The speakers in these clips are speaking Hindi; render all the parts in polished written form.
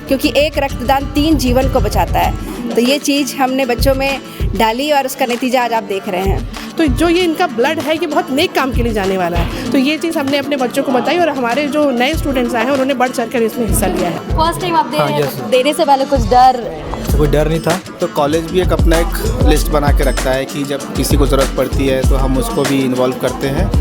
क्योंकि एक रक्तदान 3 जीवन को बचाता है। तो ये चीज़ हमने बच्चों में डाली और उसका नतीजा आज आप देख रहे हैं। तो जो ये इनका ब्लड है ये बहुत नेक काम के लिए जाने वाला है। तो ये चीज़ हमने अपने बच्चों को बताई और हमारे जो नए स्टूडेंट्स आए हैं उन्होंने बढ़ चढ़कर इसमें हिस्सा लिया है। फर्स्ट टाइम आप दे रहे हैं, देने से पहले कुछ डर? कोई डर नहीं था। तो कॉलेज भी अपना एक लिस्ट बना के रखता है कि जब किसी को ज़रूरत पड़ती है तो हम उसको भी इन्वॉल्व करते हैं।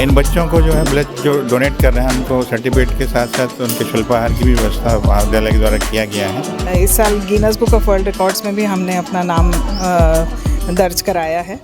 इन बच्चों को जो है ब्लड जो डोनेट कर रहे हैं उनको सर्टिफिकेट के साथ साथ उनके शुल्पाहार की भी व्यवस्था महाविद्यालय के द्वारा किया गया है। इस साल Guinness book of world records में भी हमने अपना नाम दर्ज कराया है।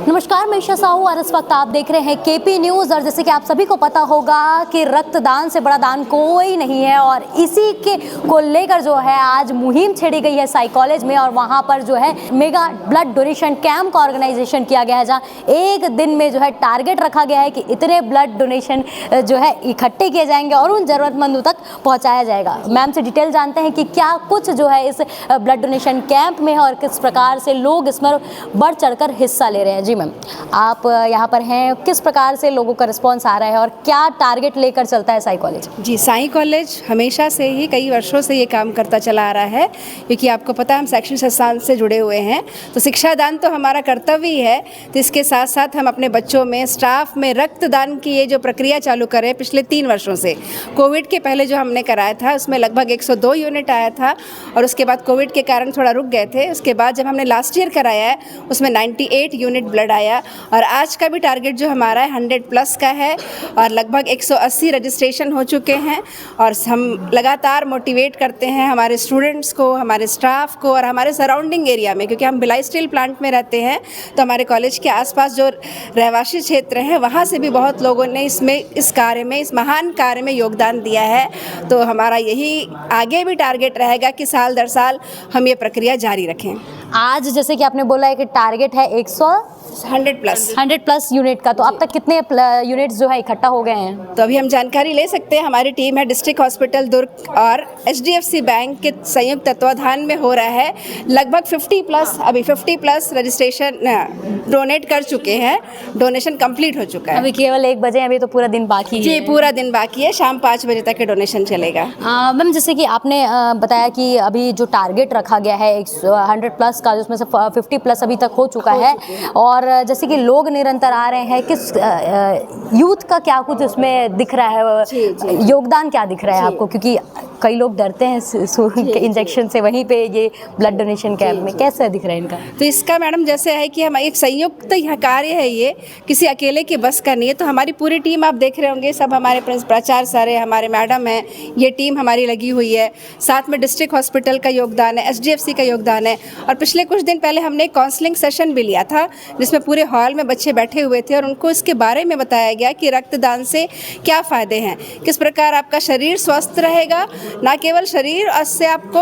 नमस्कार, मैं ईशा साहू और इस वक्त आप देख रहे हैं केपी न्यूज़। और जैसे कि आप सभी को पता होगा कि रक्तदान से बड़ा दान कोई नहीं है और इसी के को लेकर जो है आज मुहिम छेड़ी गई है साई कॉलेज में और वहां पर जो है मेगा ब्लड डोनेशन कैंप का ऑर्गेनाइजेशन किया गया है, जहां एक दिन में जो है टारगेट रखा गया है कि इतने ब्लड डोनेशन जो है इकट्ठे किए जाएंगे और उन ज़रूरतमंदों तक पहुँचाया जाएगा। मैम से डिटेल जानते हैं कि क्या कुछ जो है इस ब्लड डोनेशन कैंप में है और किस प्रकार से लोग इसमें बढ़ चढ़कर हिस्सा ले रहे हैं। जी मैम, आप यहाँ पर हैं, किस प्रकार से लोगों का रिस्पांस आ रहा है और क्या टारगेट लेकर चलता है साई कॉलेज? जी, साई कॉलेज हमेशा से ही कई वर्षों से ये काम करता चला आ रहा है, क्योंकि आपको पता है हम शैक्षणिक संस्थान से जुड़े हुए हैं, तो शिक्षा दान तो हमारा कर्तव्य ही है। तो इसके साथ साथ हम अपने बच्चों में, स्टाफ में रक्तदान की ये जो प्रक्रिया चालू करें पिछले 3 वर्षों से, कोविड के पहले जो हमने कराया था उसमें लगभग 102 यूनिट आया था और उसके बाद कोविड के कारण थोड़ा रुक गए थे। उसके बाद जब हमने लास्ट ईयर कराया है उसमें 98 यूनिट ब्लड आया और आज का भी टारगेट जो हमारा है 100+ का है और लगभग 180 रजिस्ट्रेशन हो चुके हैं। और हम लगातार मोटिवेट करते हैं हमारे स्टूडेंट्स को, हमारे स्टाफ को और हमारे सराउंडिंग एरिया में, क्योंकि हम भिलाई स्टील प्लांट में रहते हैं तो हमारे कॉलेज के आसपास जो रहवासी क्षेत्र हैं वहाँ से भी बहुत लोगों ने इस कार्य में, इस महान कार्य में योगदान दिया है। तो हमारा यही आगे भी टारगेट रहेगा कि साल दर साल हम ये प्रक्रिया जारी रखें। आज जैसे कि आपने बोला है कि टारगेट है 100+ यूनिट का, तो अब तक कितने यूनिट्स जो है इकट्ठा हो गए हैं? तो अभी हम जानकारी ले सकते हैं। हमारी टीम है डिस्ट्रिक्ट हॉस्पिटल दुर्ग और HDFC बैंक के संयुक्त तत्वाधान में हो रहा है। लगभग 50+ रजिस्ट्रेशन डोनेट कर चुके हैं, डोनेशन कंप्लीट हो चुका है। अभी केवल 1 बजे, अभी तो पूरा दिन बाकी है। जी, पूरा दिन बाकी है, शाम 5 बजे तक के डोनेशन चलेगा। मैम, जैसे कि आपने बताया कि अभी जो टारगेट रखा गया है 100+ का, जिसमें से 50+ अभी तक हो चुका है और जैसे कि लोग निरंतर आ रहे हैं, किस यूथ का क्या कुछ उसमें दिख रहा है? योगदान क्या दिख रहा है आपको? क्योंकि कई लोग डरते हैं इंजेक्शन से, वहीं पे ये ब्लड डोनेशन कैंप में कैसे दिख रहा है इनका? तो इसका मैडम जैसे है कि हम एक संयुक्त कार्य है, ये किसी अकेले के बस का नहीं है। तो हमारी पूरी टीम आप देख रहे होंगे, सब हमारे प्राचार्य सर है, हमारे मैडम हैं, ये टीम हमारी लगी हुई है। साथ में डिस्ट्रिक्ट हॉस्पिटल का योगदान है, HDFC का योगदान है और पिछले कुछ दिन पहले हमने एक काउंसलिंग सेशन भी लिया था जिसमें पूरे हॉल में बच्चे बैठे हुए थे और उनको इसके बारे में बताया गया कि रक्तदान से क्या फ़ायदे हैं, किस प्रकार आपका शरीर स्वस्थ रहेगा, ना केवल शरीर, इससे आपको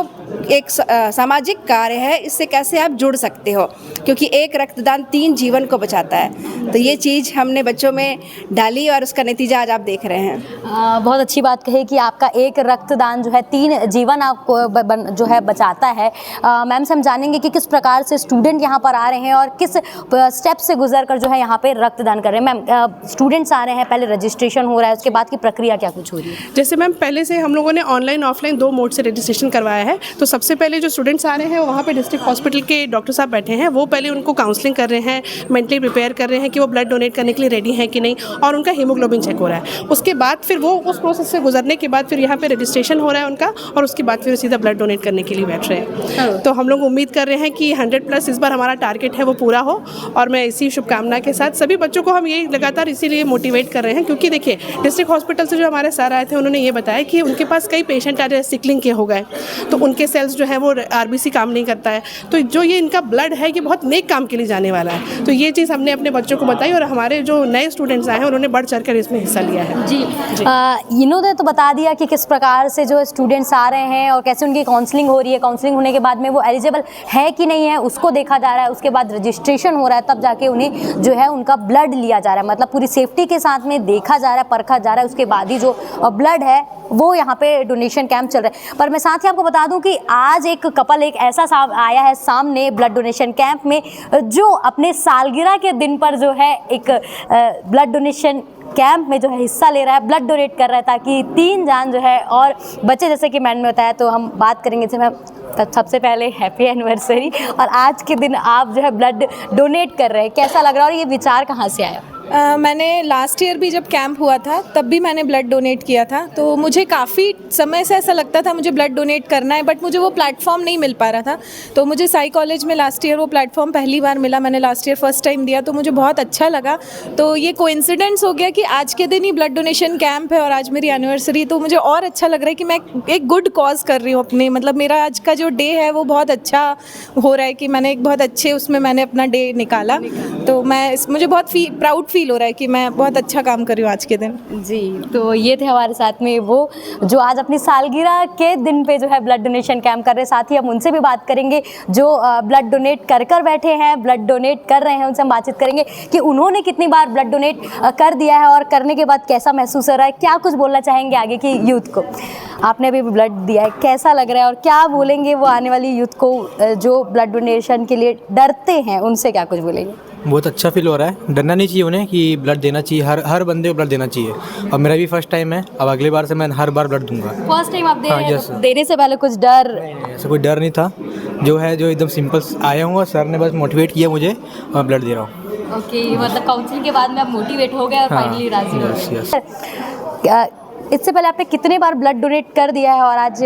एक सामाजिक कार्य है, इससे कैसे आप जुड़ सकते हो, क्योंकि एक रक्तदान 3 जीवन को बचाता है। तो ये चीज़ हमने बच्चों में डाली और उसका नतीजा आज आप देख रहे हैं। बहुत अच्छी बात कही कि आपका एक रक्तदान जो है 3 जीवन आपको जो है बचाता है। मैम से हम जानेंगे कि किस प्रकार से स्टूडेंट यहाँ पर आ रहे हैं और किस स्टेप से गुजर कर जो है यहाँ पे रक्तदान कर रहे हैं। मैम, स्टूडेंट्स आ रहे हैं, पहले रजिस्ट्रेशन हो रहा है, उसके बाद की प्रक्रिया क्या कुछ हो रही है? जैसे मैम, पहले से हम लोगों ने ऑनलाइन ऑफलाइन 2 मोड से रजिस्ट्रेशन करवाया है। तो सबसे पहले जो स्टूडेंट्स आ रहे हैं वहाँ पे डिस्ट्रिक्ट हॉस्पिटल के डॉक्टर साहब बैठे हैं, वो पहले उनको काउंसलिंग कर रहे हैं, मेंटली प्रिपेयर कर रहे हैं कि वो ब्लड डोनेट करने के लिए रेडी हैं कि नहीं, और उनका हीमोग्लोबिन चेक हो रहा है। उसके बाद फिर वो उस प्रोसेस से गुजरने के बाद फिर यहाँ पे रजिस्ट्रेशन हो रहा है उनका और उसके बाद फिर सीधा ब्लड डोनेट करने के लिए बैठ रहे हैं। तो हम लोग उम्मीद कर रहे हैं कि 100+ इस बार हमारा टारगेट है वो पूरा हो और मैं इसी शुभकामना के साथ सभी बच्चों को हम ये लगातार इसीलिए मोटिवेट कर रहे हैं, क्योंकि देखिए डिस्ट्रिक्ट हॉस्पिटल से जो हमारे सर आए थे उन्होंने ये बताया कि उनके पास कई पेशेंट आ रहे सिकलिंग के हो गए, तो उनके सेल्स जो है वो RBC काम नहीं करता है। तो जो ये इनका ब्लड है ये बहुत नेक काम के लिए जाने वाला है। तो ये चीज़ हमने अपने बच्चों को बताई और हमारे जो नए स्टूडेंट्स आए हैं उन्होंने बढ़ चढ़कर इसमें हिस्सा लिया है। जी, इन्होंने तो बता दिया कि किस प्रकार से जो स्टूडेंट्स आ रहे हैं और कैसे उनकी काउंसलिंग हो रही है। काउंसलिंग होने के बाद में वो एलिजिबल है कि नहीं है उसको देखा जा रहा है, उसके बाद रजिस्ट्रेशन हो रहा है, तब जाके उन्हें जो है उनका ब्लड लिया जा रहा है, मतलब पूरी सेफ्टी के साथ में देखा जा रहा है, परखा जा रहा है, उसके बाद ही जो ब्लड है वो यहाँ पे डोनेशन कैंप चल रहा है। पर मैं साथ ही आपको बता दूं कि आज एक कपल एक ऐसा आया है सामने ब्लड डोनेशन कैंप में, जो अपने सालगिरह के दिन पर जो है एक ब्लड डोनेशन कैंप में जो है हिस्सा ले रहा है, ब्लड डोनेट कर रहा है ताकि 3 जान जो है और बच्चे, जैसे कि मैंने बताया। तो हम बात करेंगे इससे मैम, सबसे पहले हैप्पी एनिवर्सरी। और आज के दिन आप जो है ब्लड डोनेट कर रहे हैं, कैसा लग रहा है और ये विचार कहाँ से आया? मैंने लास्ट ईयर भी जब कैंप हुआ था तब भी मैंने ब्लड डोनेट किया था, तो मुझे काफ़ी समय से ऐसा लगता था मुझे ब्लड डोनेट करना है, बट मुझे वो प्लेटफॉर्म नहीं मिल पा रहा था। तो मुझे साई कॉलेज में लास्ट ईयर वो प्लेटफॉर्म पहली बार मिला। मैंने लास्ट ईयर फर्स्ट टाइम दिया, तो मुझे बहुत अच्छा लगा। तो ये कोइंसिडेंस हो गया कि आज के दिन ही ब्लड डोनेशन कैंप है और आज मेरी एनिवर्सरी, तो मुझे और अच्छा लग रहा है कि मैं एक गुड कॉज कर रही हूँ अपने, मतलब मेरा आज का जो डे है वो बहुत अच्छा हो रहा है कि मैंने एक बहुत अच्छे उसमें मैंने अपना डे निकाला। तो मुझे बहुत प्राउड फील हो रहा है कि मैं बहुत अच्छा काम कर रही हूँ आज के दिन। जी, तो ये थे हमारे साथ में वो जो आज अपनी सालगिरह के दिन पे जो है ब्लड डोनेशन कैंप कर रहे हैं। साथ ही हम उनसे भी बात करेंगे जो ब्लड डोनेट कर बैठे हैं, ब्लड डोनेट कर रहे हैं। उनसे हम बातचीत करेंगे कि उन्होंने कितनी बार ब्लड डोनेट कर दिया है और करने के बाद कैसा महसूस हो रहा है, क्या कुछ बोलना चाहेंगे आगे की यूथ को। आपने अभी ब्लड दिया है, कैसा लग रहा है और क्या बोलेंगे वो आने वाली यूथ को जो ब्लड डोनेशन के लिए डरते हैं, उनसे क्या कुछ बोलेंगे? बहुत अच्छा फील हो रहा है। डरना नहीं चाहिए उन्हें कि ब्लड देना चाहिए, हर बंदे को ब्लड देना चाहिए। और मेरा भी फर्स्ट टाइम है, अब अगली बार से मैं हर बार ब्लड दूंगा। फर्स्ट टाइम आप दे रहे हैं, yes, तो देने से पहले कुछ डर? ऐसा कोई डर नहीं था, जो एकदम सिंपल आया हूँ, सर ने बस मोटिवेट किया मुझे और ब्लड दे रहा हूँ। ओके, मतलब काउंसलिंग के बाद में आप मोटिवेट हो गए और फाइनली राजी हो गए। इससे पहले आपने कितने बार ब्लड डोनेट कर दिया है और आज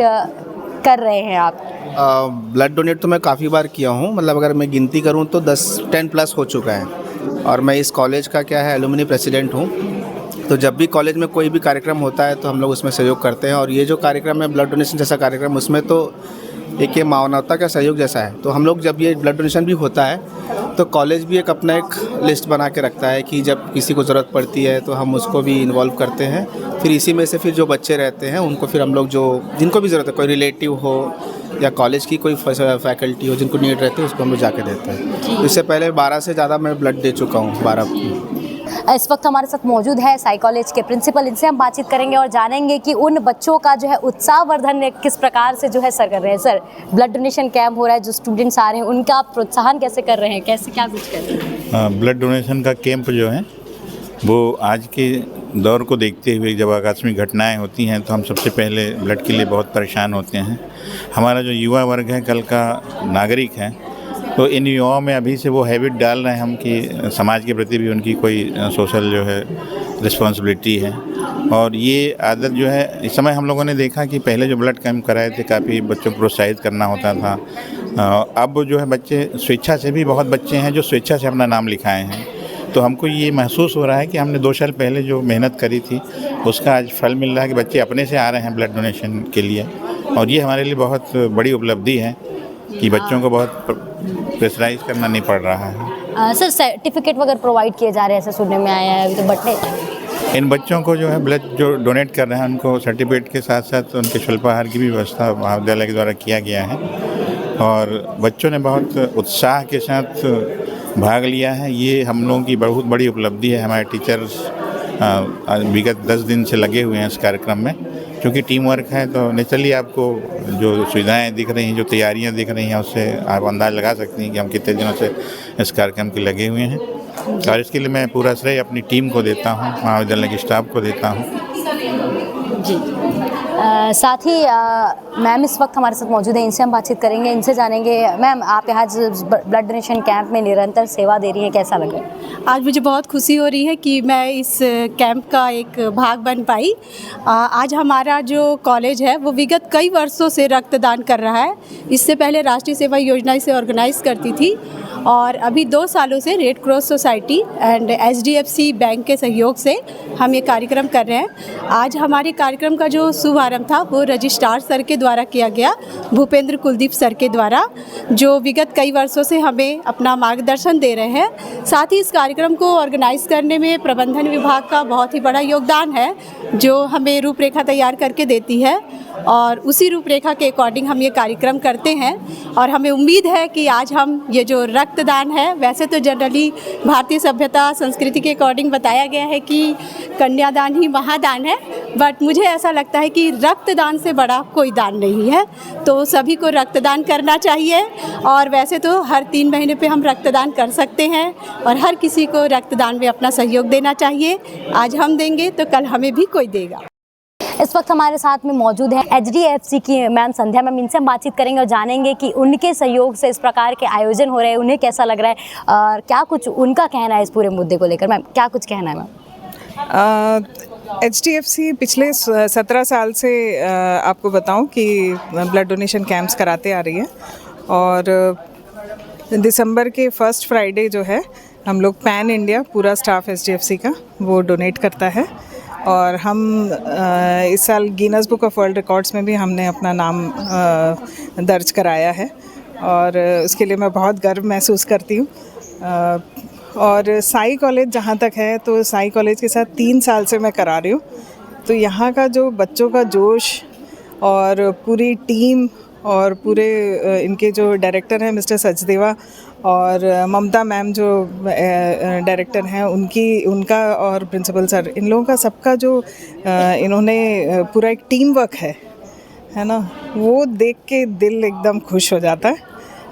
कर रहे हैं आप? ब्लड डोनेट तो मैं काफ़ी बार किया हूँ, मतलब अगर मैं गिनती करूँ तो 10 प्लस हो चुका है। और मैं इस कॉलेज का एलुमनी प्रेसिडेंट हूँ। तो जब भी कॉलेज में कोई भी कार्यक्रम होता है तो हम लोग उसमें सहयोग करते हैं। और ये जो कार्यक्रम है ब्लड डोनेशन जैसा कार्यक्रम, उसमें तो एक ये मानवता का सहयोग जैसा है। तो हम लोग जब ये ब्लड डोनेशन भी होता है तो कॉलेज भी अपना एक लिस्ट बना के रखता है कि जब किसी को ज़रूरत पड़ती है तो हम उसको भी इन्वॉल्व करते हैं। फिर इसी में से फिर जो बच्चे रहते हैं उनको फिर हम लोग जिनको भी ज़रूरत है, कोई रिलेटिव हो या कॉलेज की कोई फैकल्टी हो जिनको नीड रहती है, उसको हम लोग जाके देते हैं। इससे पहले 12 से ज़्यादा मैं ब्लड दे चुका हूँ, 12। इस वक्त हमारे साथ मौजूद है साई कॉलेज के प्रिंसिपल। इनसे हम बातचीत करेंगे और जानेंगे कि उन बच्चों का जो है उत्साहवर्धन किस प्रकार से जो है सर कर रहे हैं। सर, ब्लड डोनेशन कैंप हो रहा है, जो स्टूडेंट्स आ रहे हैं उनका आप प्रोत्साहन कैसे कर रहे हैं, कैसे क्या कुछ कर रहे हैं? ब्लड डोनेशन का कैंप जो है वो आज के दौर को देखते हुए, जब आकस्मिक घटनाएं होती हैं तो हम सबसे पहले ब्लड के लिए बहुत परेशान होते हैं। हमारा जो युवा वर्ग है कल का नागरिक है, तो इन युवाओं में अभी से वो हैबिट डाल रहे हैं हम कि समाज के प्रति भी उनकी कोई सोशल जो है रिस्पॉन्सिबिलिटी है। और ये आदत जो है, इस समय हम लोगों ने देखा कि पहले जो ब्लड कैंप कराए थे काफ़ी बच्चों को प्रोत्साहित करना होता था। अब जो है बच्चे स्वेच्छा से भी, बहुत बच्चे हैं जो स्वेच्छा से अपना नाम लिखाए हैं। तो हमको ये महसूस हो रहा है कि हमने 2 साल पहले जो मेहनत करी थी उसका आज फल मिल रहा है कि बच्चे अपने से आ रहे हैं ब्लड डोनेशन के लिए। और ये हमारे लिए बहुत बड़ी उपलब्धि है कि बच्चों को बहुत प्रेशराइज करना नहीं पड़ रहा है। सर, सर्टिफिकेट वगैरह प्रोवाइड किए जा रहे हैं, ऐसा सुनने में आया है अभी तो बर्थडे। इन बच्चों को जो है ब्लड जो डोनेट कर रहे हैं उनको सर्टिफिकेट के साथ साथ उनके शुल्पाहार की भी व्यवस्था महाविद्यालय के द्वारा किया गया है। और बच्चों ने बहुत उत्साह के साथ भाग लिया है। ये हम लोगों की बहुत बड़ी उपलब्धि है। हमारे टीचर्स विगत 10 दिन से लगे हुए हैं इस कार्यक्रम में। क्योंकि टीम वर्क है तो नेचुरली आपको जो सुविधाएं दिख रही हैं, जो तैयारियां दिख रही हैं, उससे आप अंदाज़ लगा सकती हैं कि हम कितने दिनों से इस कार्यक्रम के लगे हुए हैं। और इसके लिए मैं पूरा श्रेय अपनी टीम को देता हूं, महाविद्यालय के स्टाफ को देता हूं। जी, साथ ही मैम इस वक्त हमारे साथ मौजूद है, इनसे हम बातचीत करेंगे, इनसे जानेंगे। मैम, आप यहाँ ब्लड डोनेशन कैंप में निरंतर सेवा दे रही हैं, कैसा लग रहा है? आज मुझे बहुत खुशी हो रही है कि मैं इस कैंप का एक भाग बन पाई। आज हमारा जो कॉलेज है वो विगत कई वर्षों से रक्तदान कर रहा है। इससे पहले राष्ट्रीय सेवा योजना इसे ऑर्गेनाइज करती थी और अभी 2 सालों से red cross society and HDFC bank के सहयोग से हम ये कार्यक्रम कर रहे हैं। आज हमारे कार्यक्रम का जो शुभारंभ था वो रजिस्ट्रार सर के द्वारा किया गया, भूपेंद्र कुलदीप सर के द्वारा, जो विगत कई वर्षों से हमें अपना मार्गदर्शन दे रहे हैं। साथ ही इस कार्यक्रम को ऑर्गेनाइज करने में प्रबंधन विभाग का बहुत ही बड़ा योगदान है, जो हमें रूपरेखा तैयार करके देती है। और उसी रूपरेखा के अकॉर्डिंग हम ये कार्यक्रम करते हैं। और हमें उम्मीद है कि आज हम ये जो रक्तदान है, वैसे तो जनरली भारतीय सभ्यता संस्कृति के अकॉर्डिंग बताया गया है कि कन्यादान ही महादान है, बट मुझे ऐसा लगता है कि रक्तदान से बड़ा कोई दान नहीं है। तो सभी को रक्तदान करना चाहिए और वैसे तो हर 3 महीने पे हम रक्तदान कर सकते हैं और हर किसी को रक्तदान में अपना सहयोग देना चाहिए। आज हम देंगे तो कल हमें भी कोई देगा। इस वक्त हमारे साथ में मौजूद है HDFC की मैम संध्या मैम। इनसे हम बातचीत करेंगे और जानेंगे कि उनके सहयोग से इस प्रकार के आयोजन हो रहे हैं, उन्हें कैसा लग रहा है और क्या कुछ उनका कहना है इस पूरे मुद्दे को लेकर। मैम क्या कुछ कहना है मैम? HDFC पिछले 17 साल से आपको बताऊं कि ब्लड डोनेशन कैंप्स कराते आ रही है और दिसंबर के फर्स्ट फ्राइडे जो है हम लोग पैन इंडिया पूरा स्टाफ HDFC का वो डोनेट करता है और हम इस साल Guinness book of world records में भी हमने अपना नाम दर्ज कराया है और उसके लिए मैं बहुत गर्व महसूस करती हूँ। और साई कॉलेज जहाँ तक है तो साई कॉलेज के साथ 3 साल से मैं करा रही हूँ, तो यहाँ का जो बच्चों का जोश और पूरी टीम और पूरे इनके जो डायरेक्टर हैं मिस्टर सचदेवा और ममता मैम जो डायरेक्टर हैं उनका और प्रिंसिपल सर, इन लोगों का सबका जो इन्होंने पूरा एक टीम वर्क है ना, वो देख के दिल एकदम खुश हो जाता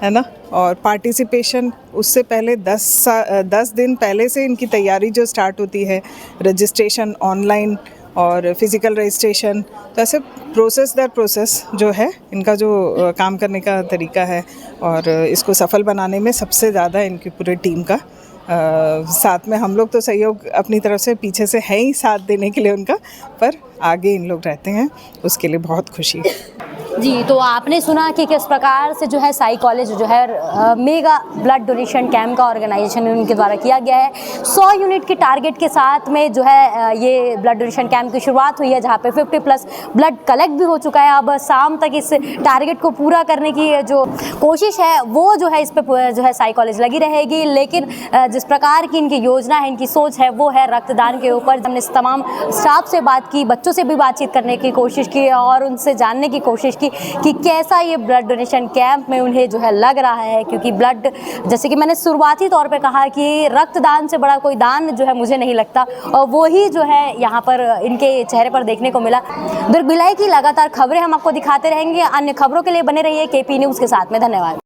है ना। और पार्टिसिपेशन उससे पहले 10 दिन पहले से इनकी तैयारी जो स्टार्ट होती है, रजिस्ट्रेशन ऑनलाइन और फिज़िकल रजिस्ट्रेशन, तो ऐसे प्रोसेस दर प्रोसेस जो है इनका जो काम करने का तरीका है और इसको सफल बनाने में सबसे ज़्यादा इनकी पूरी टीम का साथ में हम लोग तो सहयोग अपनी तरफ से पीछे से है ही साथ देने के लिए उनका, पर आगे इन लोग रहते हैं, उसके लिए बहुत खुशी है। जी, तो आपने सुना कि किस प्रकार से जो है साई कॉलेज जो है मेगा ब्लड डोनेशन कैंप का ऑर्गेनाइजेशन उनके द्वारा किया गया है। 100 यूनिट के टारगेट के साथ में जो है ये ब्लड डोनेशन कैंप की शुरुआत हुई है, जहाँ पे 50+ ब्लड कलेक्ट भी हो चुका है। अब शाम तक इस टारगेट को पूरा करने की जो कोशिश है वो जो है इस पर जो है साई कॉलेज लगी रहेगी। लेकिन जिस प्रकार की इनकी योजना है, इनकी सोच है, वो है रक्तदान के ऊपर। हमने तमाम स्टाफ से बात की, बच्चों से भी बातचीत करने की कोशिश की और उनसे जानने की कोशिश की कि कैसा ये ब्लड डोनेशन कैंप में उन्हें जो है लग रहा है। क्योंकि ब्लड, जैसे कि मैंने शुरुआती तौर पे कहा कि रक्तदान से बड़ा कोई दान जो है मुझे नहीं लगता, और वो ही जो है यहाँ पर इनके चेहरे पर देखने को मिला। दुर्ग भिलाई की लगातार खबरें हम आपको दिखाते रहेंगे। अन्य खबरों के लिए बने रहिए KP न्यूज़ के साथ में। धन्यवाद।